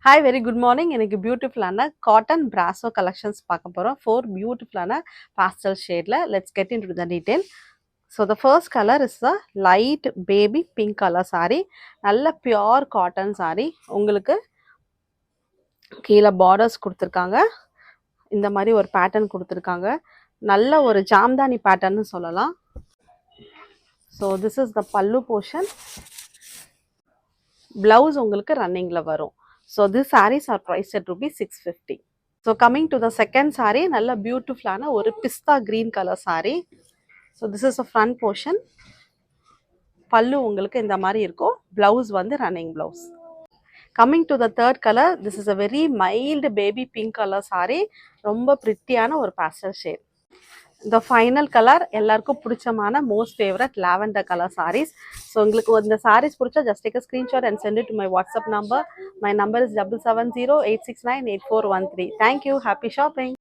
Hi very good morning. எனக்கு பியூட்டிஃபுல்லான cotton brasso collections பார்க்க போகிறோம். 4 பியூட்டிஃபுல்லான pastel ஷேடில். Let's get in to the detail. So the first colour is the light baby pink colour saree. நல்ல pure cotton saree. உங்களுக்கு கீழே borders கொடுத்துருக்காங்க. இந்த மாதிரி ஒரு பேட்டர்ன் கொடுத்துருக்காங்க. நல்ல ஒரு ஜாம்தானி பேட்டர்ன்னு சொல்லலாம். ஸோ திஸ் இஸ் த பல்லு போர்ஷன். பிளவுஸ் உங்களுக்கு ரன்னிங்கில் வரும். So this sarees are priced at rupees 650. So coming to the second saree, நல்ல பியூட்டிஃபுல்லான ஒரு பிஸ்தா green color saree. So this is a front portion. பல்லு உங்களுக்கு இந்த மாதிரி இருக்கும். Blouse வந்து running blouse. Coming to the third color, this is a very mild baby pink color saree. ரொம்ப பிரிட்டியான ஒரு pastel shade. The final color எல்லாருக்கும் பிடிச்சமான most favorite lavender color sarees. So உங்களுக்கு இந்த sarees பிடிச்சா just take a screenshot and send it to my WhatsApp number. My number is 7708698413. Thank you. Happy shopping.